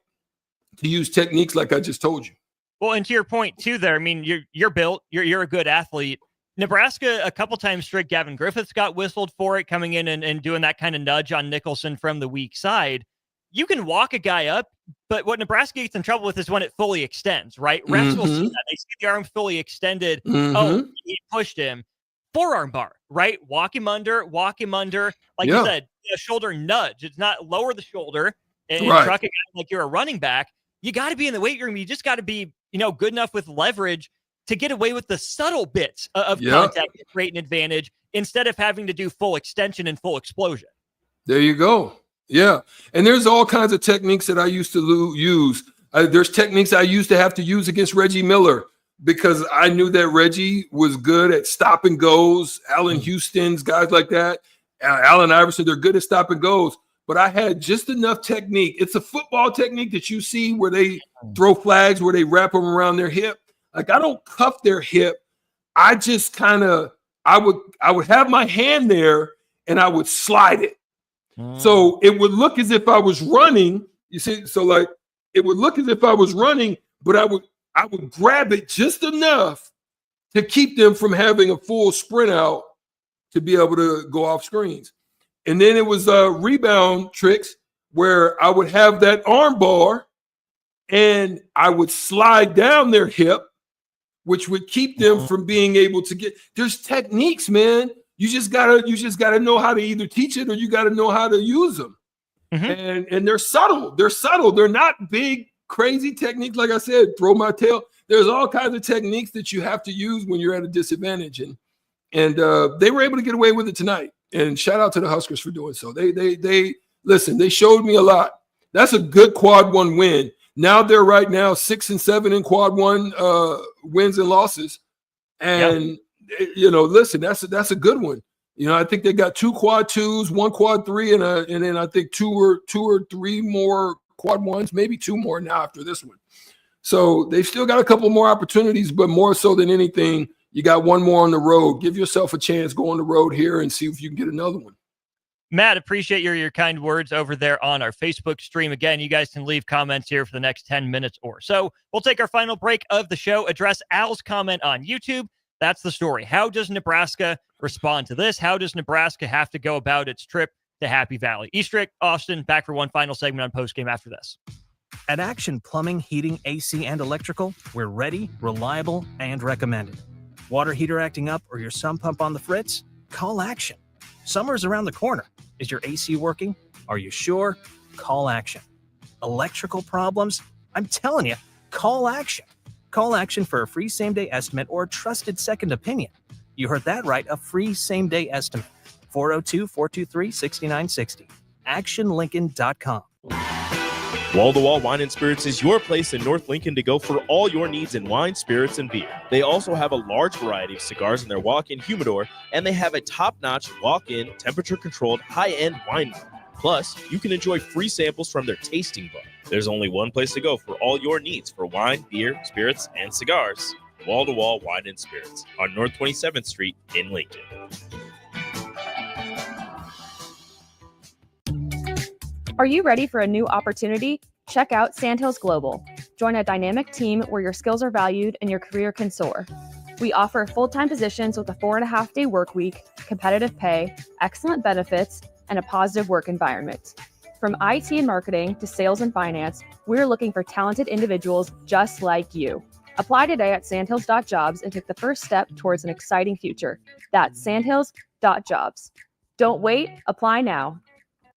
to use techniques like I just told you. Well, and to your point, too, there, I mean, you're built, you're a good athlete. Nebraska, a couple times straight, Gavin Griffiths got whistled for it, coming in and doing that kind of nudge on Nicholson from the weak side. You can walk a guy up, but what Nebraska gets in trouble with is when it fully extends, right? Refs will see that. They see the arm fully extended. Oh, he pushed him. Forearm bar, right? Walk him under. Like you said, a shoulder nudge. It's not lower the shoulder and truck a guy like you're a running back. You got to be in the weight room. You just got to be, good enough with leverage to get away with the subtle bits of contact to create an advantage instead of having to do full extension and full explosion. There you go. Yeah. And there's all kinds of techniques that I used to use. There's techniques I used to have to use against Reggie Miller because I knew that Reggie was good at stop and goes. Allen Houston's, guys like that. Allen Iverson, they're good at stop and goes. But I had just enough technique. It's a football technique that you see where they throw flags, where they wrap them around their hip. Like I don't cuff their hip. I just kind of, I would have my hand there and I would slide it. So it would look as if I was running. You see, so like it would look as if I was running, but I would grab it just enough to keep them from having a full sprint out to be able to go off screens. And then it was rebound tricks where I would have that arm bar and I would slide down their hip, which would keep them from being able to get. There's techniques, man. You just gotta know how to either teach it or you gotta know how to use them. And they're subtle. They're not big, crazy techniques. Like I said, throw my tail. There's all kinds of techniques that you have to use when you're at a disadvantage. And they were able to get away with it tonight. And shout out to the Huskers for doing so. They listen, they showed me a lot. That's a good quad one win. Now they're right now 6-7 in quad one wins and losses. And listen, that's a good one. I think they got 2 quad twos, 1 quad 3, and then I think 2 or 3 more quad ones, maybe 2 more now after this one. So they've still got a couple more opportunities, but more so than anything, you got 1 more on the road. Give yourself a chance, go on the road here and see if you can get another one. Matt, appreciate your kind words over there on our Facebook stream. Again, you guys can leave comments here for the next 10 minutes or so. We'll take our final break of the show, address Al's comment on YouTube. That's the story. How does Nebraska respond to this? How does Nebraska have to go about its trip to Happy Valley? Eastrick, Austin, back for one final segment on Postgame after this. At Action Plumbing, Heating, AC, and Electrical, we're ready, reliable, and recommended. Water heater acting up or your sump pump on the fritz? Call Action. Summer's around the corner. Is your AC working? Are you sure? Call Action. Electrical problems? I'm telling you, call Action. Call Action for a free same-day estimate or a trusted second opinion. You heard that right, a free same-day estimate. 402-423-6960. ActionLincoln.com. Wall-to-Wall Wine & Spirits is your place in North Lincoln to go for all your needs in wine, spirits, and beer. They also have a large variety of cigars in their walk-in humidor, and they have a top-notch walk-in, temperature-controlled, high-end wine room. Plus, you can enjoy free samples from their tasting bar. There's only one place to go for all your needs for wine, beer, spirits, and cigars. Wall-to-Wall Wine & Spirits on North 27th Street in Lincoln. Are you ready for a new opportunity? Check out Sandhills Global. Join a dynamic team where your skills are valued and your career can soar. We offer full-time positions with a 4.5-day work week, competitive pay, excellent benefits, and a positive work environment. From IT and marketing to sales and finance, we're looking for talented individuals just like you. Apply today at sandhills.jobs and take the first step towards an exciting future. That's sandhills.jobs. Don't wait, apply now.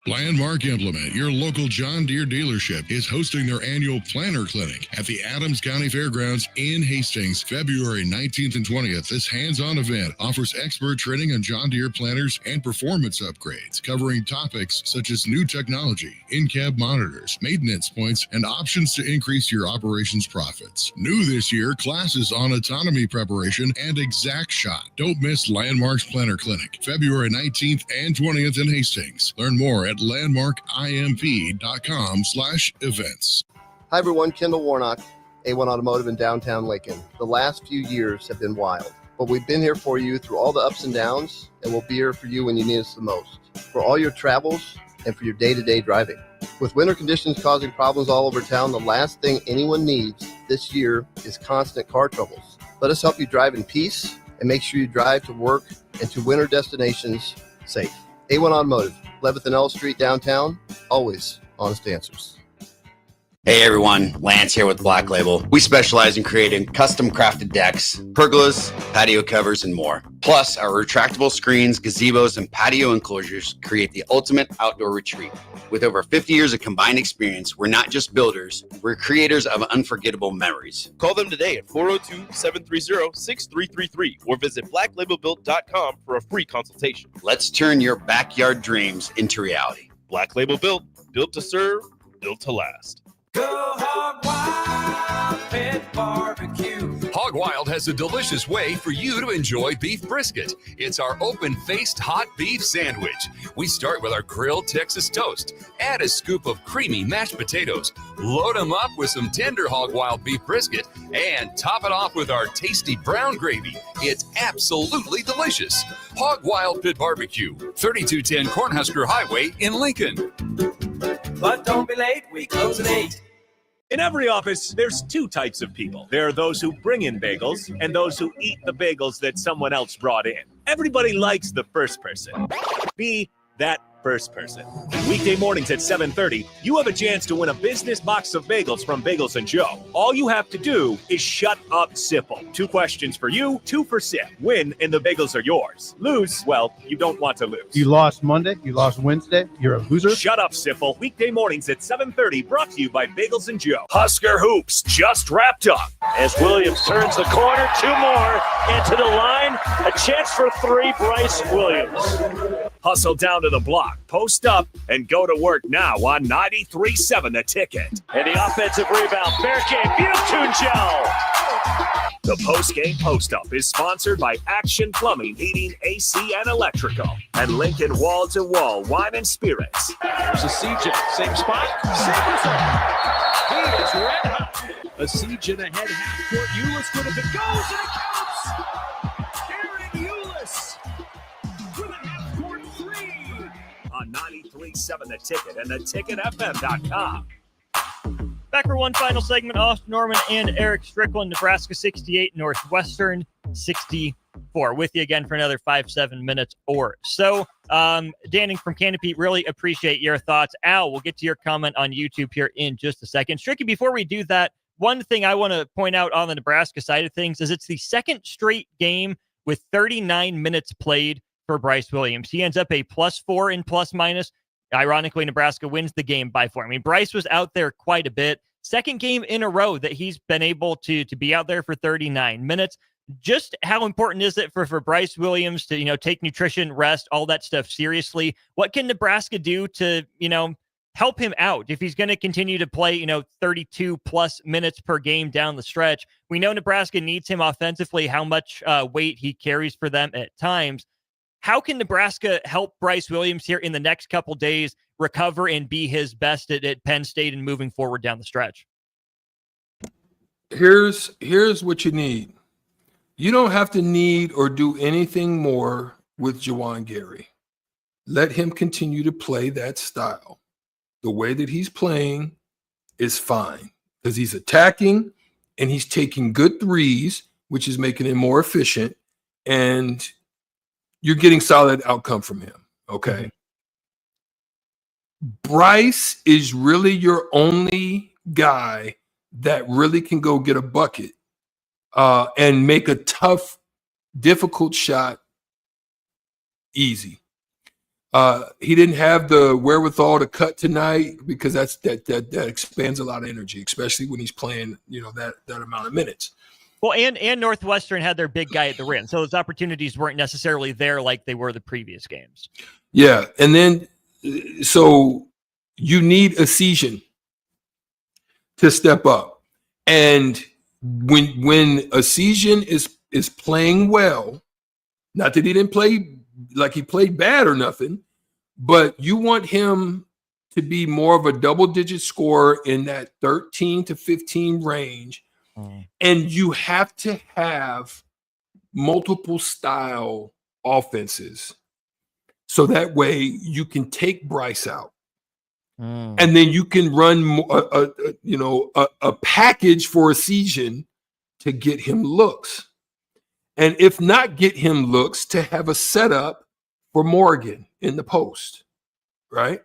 Landmark Implement, your local John Deere dealership, is hosting their annual Planner Clinic at the Adams County Fairgrounds in Hastings, February 19th and 20th. This hands-on event offers expert training on John Deere planners and performance upgrades, covering topics such as new technology, in-cab monitors, maintenance points, and options to increase your operations profits. New this year, classes on autonomy preparation and exact shot. Don't miss Landmark's Planner Clinic, February 19th and 20th in Hastings. Learn more at landmarkimp.com/events. Hi everyone, Kendall Warnock, A1 Automotive in downtown Lincoln. The last few years have been wild, but we've been here for you through all the ups and downs, and we'll be here for you when you need us the most. For all your travels and for your day-to-day driving. With winter conditions causing problems all over town, the last thing anyone needs this year is constant car troubles. Let us help you drive in peace and make sure you drive to work and to winter destinations safe. A1 Automotive, 11th and L Street downtown, always honest answers. Hey everyone, Lance here with Black Label. We specialize in creating custom crafted decks, pergolas, patio covers, and more. Plus, our retractable screens, gazebos, and patio enclosures create the ultimate outdoor retreat. With over 50 years of combined experience, we're not just builders, we're creators of unforgettable memories. Call them today at 402-730-6333 or visit blacklabelbuilt.com for a free consultation. Let's turn your backyard dreams into reality. Black Label Built, built to serve, built to last. Go Hog Wild Pit Barbecue. Hog Wild has a delicious way for you to enjoy beef brisket. It's our open-faced hot beef sandwich. We start with our grilled Texas toast. Add a scoop of creamy mashed potatoes. Load them up with some tender Hog Wild beef brisket and top it off with our tasty brown gravy. It's absolutely delicious. Hog Wild Pit Barbecue, 3210 Cornhusker Highway in Lincoln. But don't be late, we close at 8. In every office, there's two types of people. There are those who bring in bagels and those who eat the bagels that someone else brought in. Everybody likes the first person. Be that first person. Weekday mornings at 7:30, you have a chance to win a business box of bagels from Bagels & Joe. All you have to do is shut up, Sipple. 2 questions for you, 2 for Sip. Win, and the bagels are yours. Lose, well, you don't want to lose. You lost Monday, you lost Wednesday, you're a loser. Shut up, Sipple. Weekday mornings at 7:30, brought to you by Bagels & Joe. Husker Hoops just wrapped up. As Williams turns the corner, 2 more into the line. A chance for 3, Bryce Williams. Hustle down to the block, post up, and go to work now on 93.7 The Ticket. And the offensive rebound. Fair game. Butunjel. The post-game post-up is sponsored by Action Plumbing, Heating, AC, and Electrical, and Lincoln Wall-to-Wall Wine and Spirits. There's a CJ, same spot, Sabres it. He is red hot. A CJ ahead, half court. Eulis good if it goes, and it counts. Aaron Eulis with a half court 3 on 93.7 The Ticket and theticketfm.com. Back for one final segment. Austin Norman and Eric Strickland. Nebraska 68, Northwestern 64. With you again for another 5-7 minutes or so. Danning from Canopy, really appreciate your thoughts. Al, we'll get to your comment on YouTube here in just a second. Stricky, before we do that, one thing I want to point out on the Nebraska side of things is it's the second straight game with 39 minutes played for Bryce Williams. He ends up a +4 in plus-minus. Ironically, Nebraska wins the game by 4. I mean, Bryce was out there quite a bit. Second game in a row that he's been able to be out there for 39 minutes. Just how important is it for Bryce Williams to, take nutrition, rest, all that stuff seriously? What can Nebraska do to, help him out if he's going to continue to play, 32 plus minutes per game down the stretch? We know Nebraska needs him offensively, how much weight he carries for them at times. How can Nebraska help Bryce Williams here in the next couple days recover and be his best at Penn State and moving forward down the stretch? Here's what you need. You don't have to need or do anything more with Juwan Gary. Let him continue to play that style. The way that he's playing is fine because he's attacking and he's taking good threes, which is making him more efficient, and you're getting solid outcome from him, okay? Bryce is really your only guy that really can go get a bucket and make a tough, difficult shot easy. He didn't have the wherewithal to cut tonight because that expands a lot of energy, especially when he's playing, that amount of minutes. Well, and Northwestern had their big guy at the rim, so those opportunities weren't necessarily there like they were the previous games. Yeah, and then so you need a season to step up, and when a season is playing well, not that he didn't play like he played bad or nothing, but you want him to be more of a double-digit scorer in that 13 to 15 range. And you have to have multiple style offenses so that way you can take Bryce out. And then you can run a package for a season to get him looks. And if not get him looks, to have a setup for Morgan in the post, right?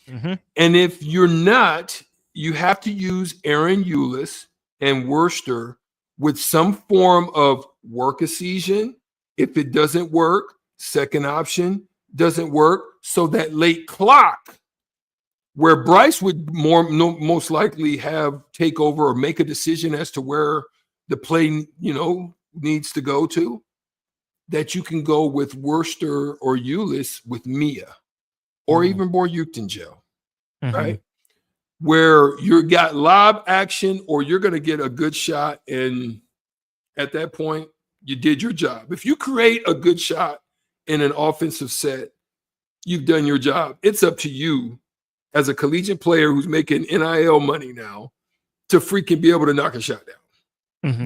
And if you're not, you have to use Aaron Eulis and Worcester with some form of work a season. If it doesn't work, second option doesn't work. So that late clock where Bryce would most likely have take over or make a decision as to where the play, needs to go to, that you can go with Worcester or Eulis with Mia or even Butunjel, right? Where you got lob action or you're going to get a good shot and at that point, you did your job. If you create a good shot in an offensive set, you've done your job. It's up to you as a collegiate player who's making NIL money now to freaking be able to knock a shot down. Mm-hmm.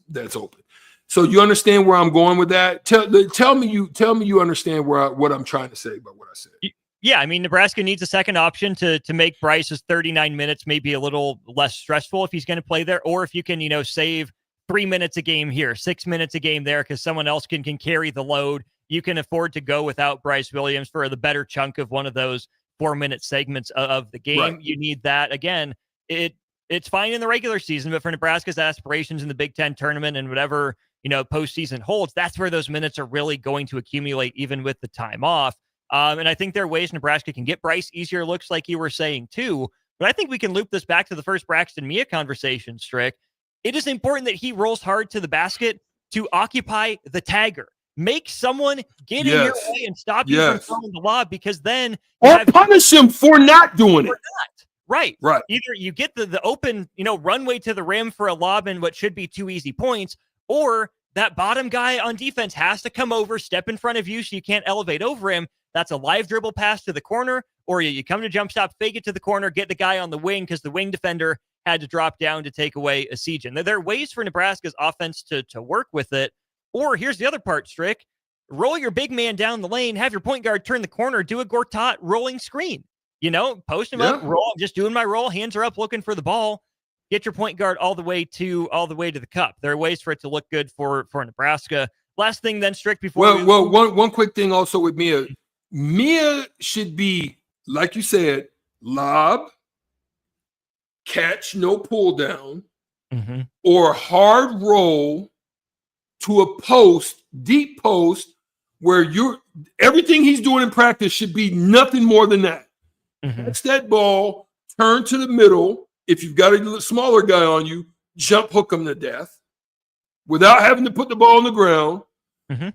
That's open. So you understand where I'm going with that? Tell me you understand what I'm trying to say about what I said. Yeah, I mean, Nebraska needs a second option to make Bryce's 39 minutes maybe a little less stressful if he's going to play there, or if you can, save 3 minutes a game here, 6 minutes a game there, because someone else can carry the load. You can afford to go without Bryce Williams for the better chunk of one of those 4-minute segments of the game. Right. You need that. Again, it's fine in the regular season, but for Nebraska's aspirations in the Big Ten tournament and whatever, postseason holds, that's where those minutes are really going to accumulate, even with the time off. And I think there are ways Nebraska can get Bryce easier looks, like you were saying too. But I think we can loop this back to the first Braxton Mia conversation, Strick. It is important that he rolls hard to the basket to occupy the tagger. Make someone get in your way and stop you from throwing the lob, because then or punish him for not doing it. Right. Either you get the open, runway to the rim for a lob and what should be 2 easy points, or that bottom guy on defense has to come over, step in front of you so you can't elevate over him. That's a live dribble pass to the corner, or you come to jump stop, fake it to the corner, get the guy on the wing because the wing defender had to drop down to take away a siege. And there are ways for Nebraska's offense to work with it. Or here's the other part, Strick. Roll your big man down the lane, have your point guard turn the corner, do a Gortat rolling screen. Post him up, roll, just doing my roll, hands are up looking for the ball. Get your point guard all the way to the cup. There are ways for it to look good for Nebraska. Last thing then, Strick, before one quick thing also with Mia. Mia should be, like you said, lob, catch, no pull down, or hard roll to a post, deep post, where everything he's doing in practice should be nothing more than that. Catch that ball, turn to the middle. If you've got a smaller guy on you, jump hook him to death without having to put the ball on the ground.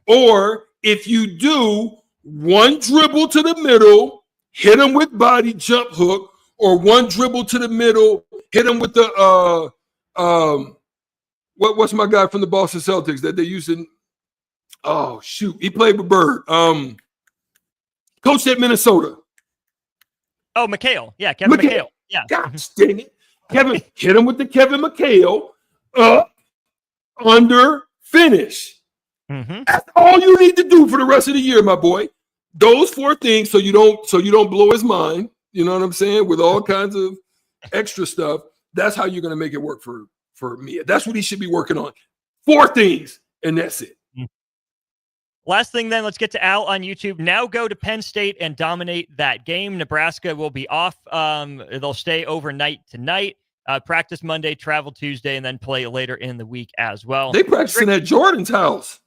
Or if you do, one dribble to the middle, hit him with body jump hook, or one dribble to the middle, hit him with the what's my guy from the Boston Celtics that they're using? Oh shoot, he played with Bird. Coach at Minnesota. Oh, McHale. Yeah, Kevin McHale. Yeah. God dang it. Kevin, hit him with the Kevin McHale, up, under, finish. That's all you need to do for the rest of the year, my boy. Those 4 things, so you don't blow his mind. You know what I'm saying? With all kinds of extra stuff. That's how you're going to make it work for Mia. That's what he should be working on. 4 things, and that's it. Last thing then, let's get to Al on YouTube. Now go to Penn State and dominate that game. Nebraska will be off. They'll stay overnight tonight. Practice Monday, travel Tuesday, and then play later in the week as well. They practicing at Jordan's house.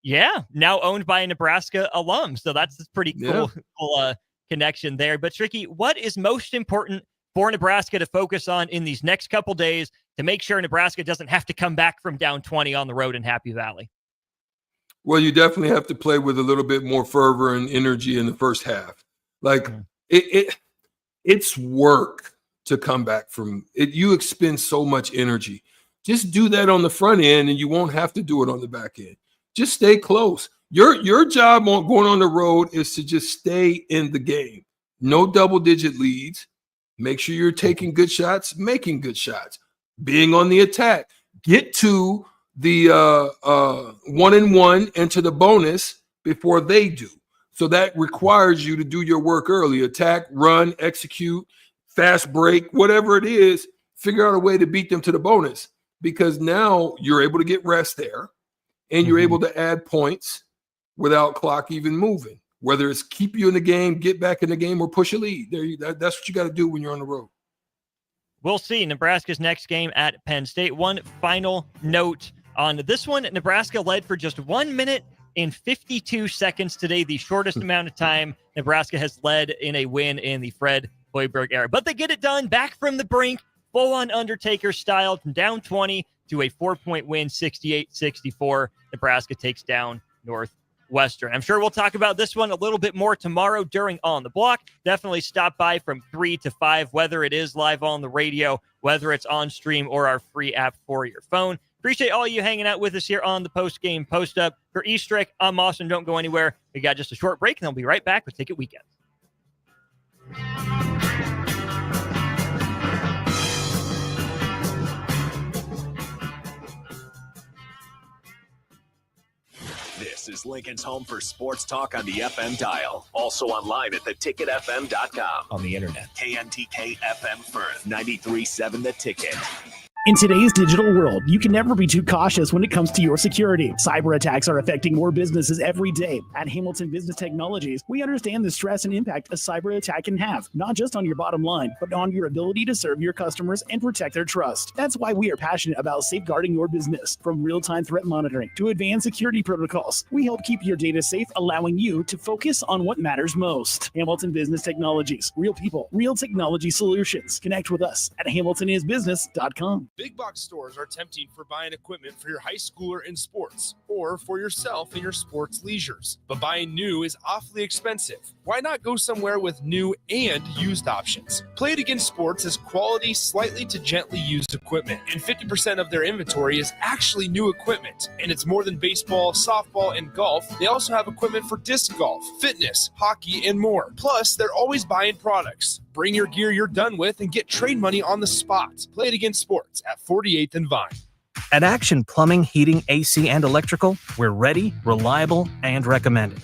Yeah, now owned by a Nebraska alum. So that's a pretty cool connection there. But Tricky, what is most important for Nebraska to focus on in these next couple days to make sure Nebraska doesn't have to come back from down 20 on the road in Happy Valley? Well, you definitely have to play with a little bit more fervor and energy in the first half. Like it's work to come back from it. You expend so much energy. Just do that on the front end and you won't have to do it on the back end. Just stay close. Your job on going on the road is to just stay in the game. No double-digit leads. Make sure you're taking good shots, making good shots, being on the attack. Get to the 1-and-1 and to the bonus before they do. So that requires you to do your work early. Attack, run, execute, fast break, whatever it is, figure out a way to beat them to the bonus, because now you're able to get rest there and you're able to add points without clock even moving, whether it's keep you in the game, get back in the game, or push a lead. That's what you got to do when you're on the road. We'll see. Nebraska's next game at Penn State. One final note on this one. Nebraska led for just 1 minute and 52 seconds today, the shortest amount of time Nebraska has led in a win in the Fred Hoiberg era. But they get it done, back from the brink, full-on Undertaker style, from down 20 to a 4-point win, 68-64. Nebraska takes down Northwestern. I'm sure we'll talk about this one a little bit more tomorrow during On the Block. Definitely stop by from 3 to 5, whether it is live on the radio, whether it's on stream or our free app for your phone. Appreciate all you hanging out with us here on the post-game post-up. For Eastrick, I'm Austin. Don't go anywhere. We got just a short break, and I'll be right back with Ticket Weekend. This is Lincoln's home for sports talk on the FM dial. Also online at theticketfm.com. On the internet, KNTK FM Firth, 93.7 The Ticket. In today's digital world, you can never be too cautious when it comes to your security. Cyber attacks are affecting more businesses every day. At Hamilton Business Technologies, we understand the stress and impact a cyber attack can have, not just on your bottom line, but on your ability to serve your customers and protect their trust. That's why we are passionate about safeguarding your business. From real-time threat monitoring to advanced security protocols, we help keep your data safe, allowing you to focus on what matters most. Hamilton Business Technologies. Real people, real technology solutions. Connect with us at hamiltonisbusiness.com. Big box stores are tempting for buying equipment for your high schooler in sports or for yourself in your sports leisures. But buying new is awfully expensive. Why not go somewhere with new and used options? Play It Again Sports has quality, slightly to gently used equipment, and 50% of their inventory is actually new equipment. And it's more than baseball, softball, and golf. They also have equipment for disc golf, fitness, hockey, and more. Plus, they're always buying products. Bring your gear you're done with and get trade money on the spot. Play It Again Sports at 48th and Vine. At Action Plumbing, Heating, AC, and Electrical, we're ready, reliable, and recommended.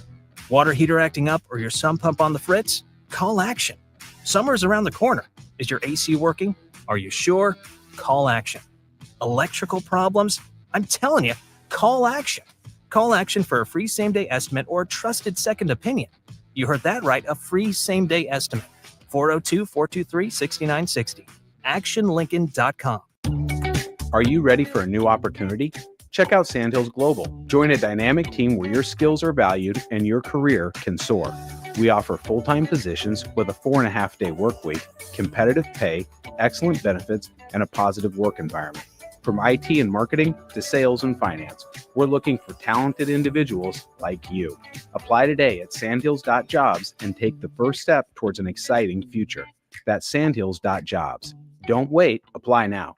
Water heater acting up or your sump pump on the fritz? Call Action. Summer's around the corner. Is your AC working? Are you sure? Call Action. Electrical problems? I'm telling you, call Action. Call Action for a free same-day estimate or a trusted second opinion. You heard that right, a free same-day estimate. 402-423-6960. ActionLincoln.com. Are you ready for a new opportunity? Check out Sandhills Global. Join a dynamic team where your skills are valued and your career can soar. We offer full-time positions with a 4.5-day work week, competitive pay, excellent benefits, and a positive work environment. From IT and marketing to sales and finance, we're looking for talented individuals like you. Apply today at sandhills.jobs and take the first step towards an exciting future. That's sandhills.jobs. Don't wait. Apply now.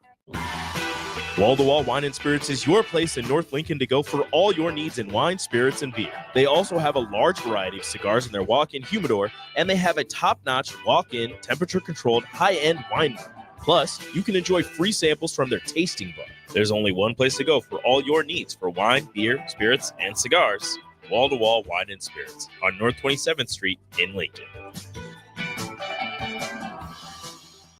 Wall to Wall Wine and Spirits is your place in North Lincoln to go for all your needs in wine, spirits, and beer. They also have a large variety of cigars in their walk-in humidor, and they have a top-notch walk-in, temperature-controlled, high-end wine bar. Plus, you can enjoy free samples from their tasting bar. There's only one place to go for all your needs for wine, beer, spirits, and cigars. Wall to Wall Wine and Spirits on North 27th Street in Lincoln.